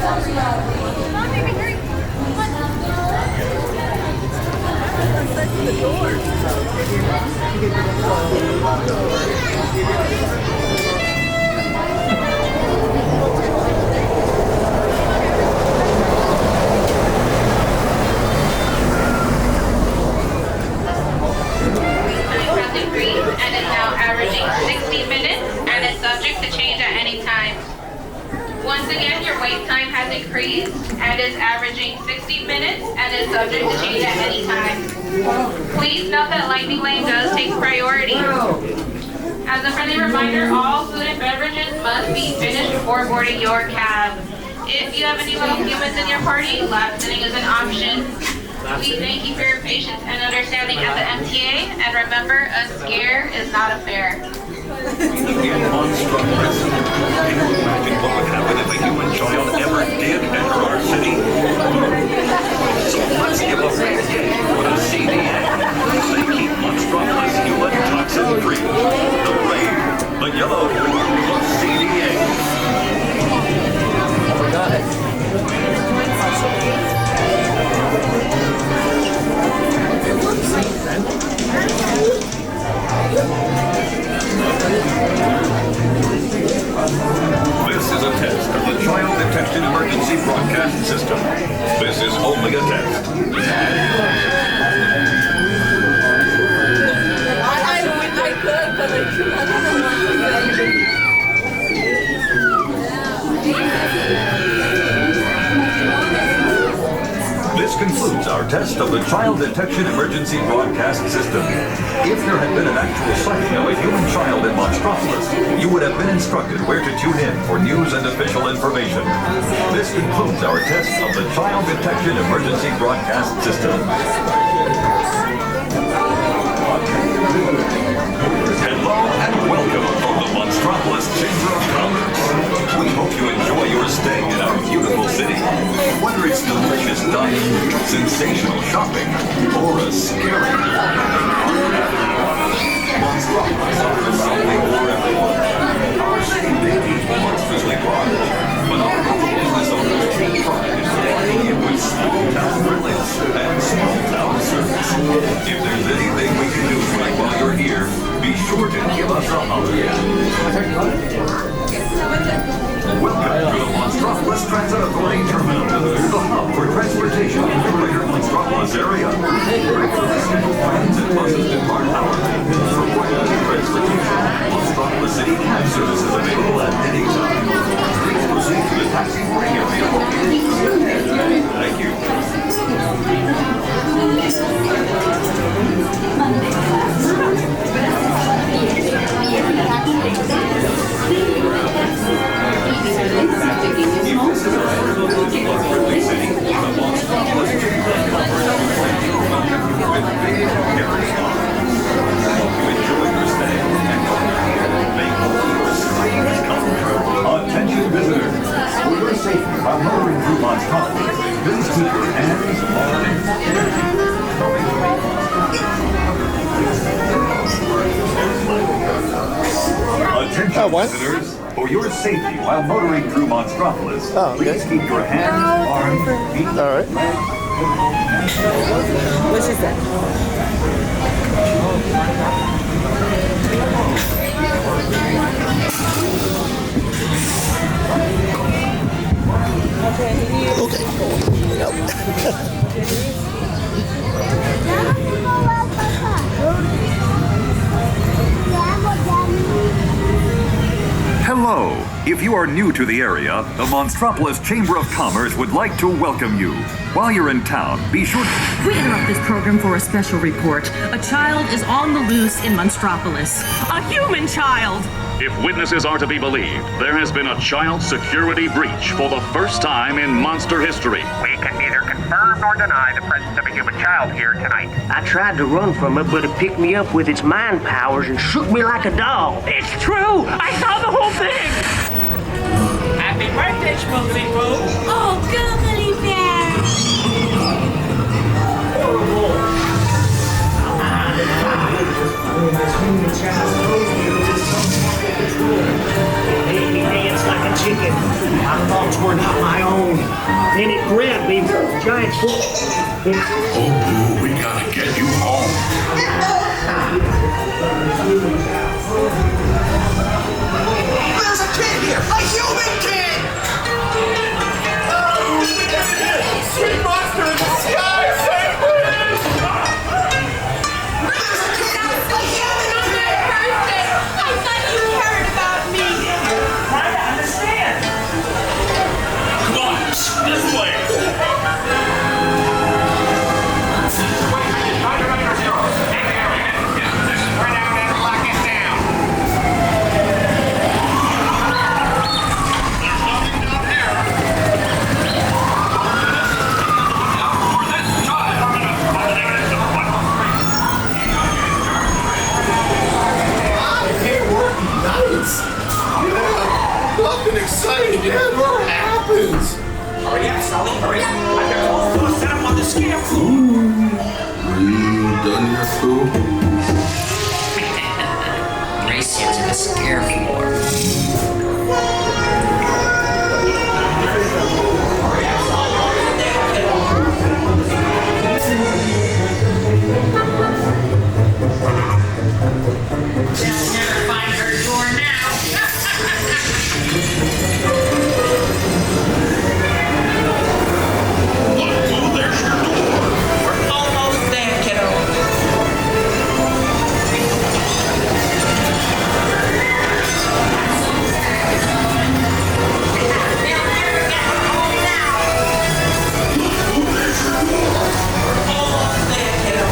And is now averaging 60 minutes and is subject to change at any time. Once again, your wait time has increased and is averaging 60 minutes and is subject to change at any time. Please note that Lightning Lane does take priority. As a friendly reminder, all food and beverages must be finished before boarding your cab. If you have any little humans in your party, lap sitting is an option. We thank you for your patience and understanding at the MTA, and remember, a scare is not a fare. In Monstropolis, can you imagine what would happen if a human child ever did enter our city? So let's give a big yay for the CDA. They keep Monstropolis human toxin free. The red, the yellow, the CDA. Oh my God. This is a test of the Child Detection Emergency Broadcast System. This is only a test. I could, but This concludes our test of the Child Detection Emergency Broadcast System. If there had been an actual sighting of a human child in Monstropolis, you would have been instructed where to tune in for news and official information. This concludes our test of the Child Detection Emergency Broadcast System. Hello and welcome from the Monstropolis Chamber of Commerce. We hope you enjoy your stay in our beautiful city. Whether it's delicious dining, sensational shopping, or a scary Monstropolis offers something for everyone. Our city may be monstrously large, but our local business owners take pride in providing you with small-town brilliance and small-town service. If there's anything we can do for you while you're here, be sure to give us a holler. Welcome to the Monstropolis Transit Authority Terminal, the hub for transportation in the greater Monstropolis area. Regular scheduled trains and buses depart hourly. For quality transportation, Monstropolis City Cab Service is available at any time. Please proceed to the taxi boarding area located. Thank you. Attention visitors, for your safety while motoring through Monstropolis, please keep your hands, arms, Attention visitors, for your safety while motoring through Monstropolis, please keep your hands, arms, feet, Alright. what she said. Okay. Yep. Hello. If you are new to the area, the Monstropolis Chamber of Commerce would like to welcome you. While you're in town, be sure to... We interrupt this program for a special report. A child is on the loose in Monstropolis. A human child! If witnesses are to be believed, there has been a child security breach for the first time in monster history. We can neither confirm nor deny the presence of a human child here tonight. I tried to run from it, but it picked me up with its mind powers and shook me like a dog. It's true! I saw the whole thing! Happy birthday, Sulley-Blue-Fur! Oh, googly bear! It made me dance like a chicken. I thought dogs were not my own. Then it grabbed me with its giant foot. Oh, we gotta get you home. There's a kid here! A human kid! Sweet monster in the sky! Save me! There's a kid! A human kid! I thought you heard about me. Trying to understand. Come on, this way. Spread out and lock it down. There's nothing down here. Now for this child. Hey, working nights! Yeah, nothing exciting ever happens! Hurry up, Sully. Hurry up. I've got all four set up on the scarecrow. Are you done your food? Race you to the scare floor. They'll never find her door now. Oh, there's your door. We're almost there, kiddo. They'll never get her home now. We're almost there, kiddo.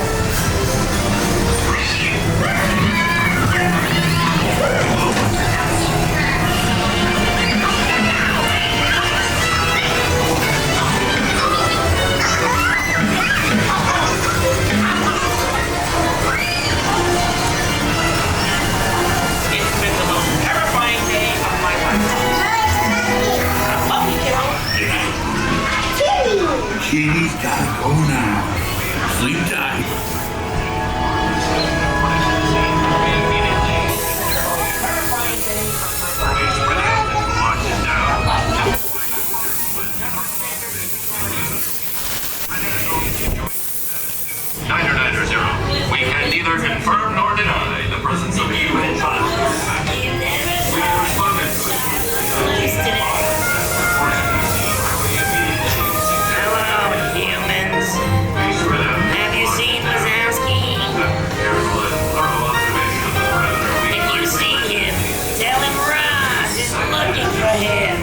It's been the most terrifying day of my life. I love you, kiddo. Kitty's gotta go now. Sleep tight. Terrifying day of my life. We can neither confirm nor deny the presence of you in child. We have responded to it. Hello, humans. Have you seen Wazowski? If you see him, tell him Roz is looking for him.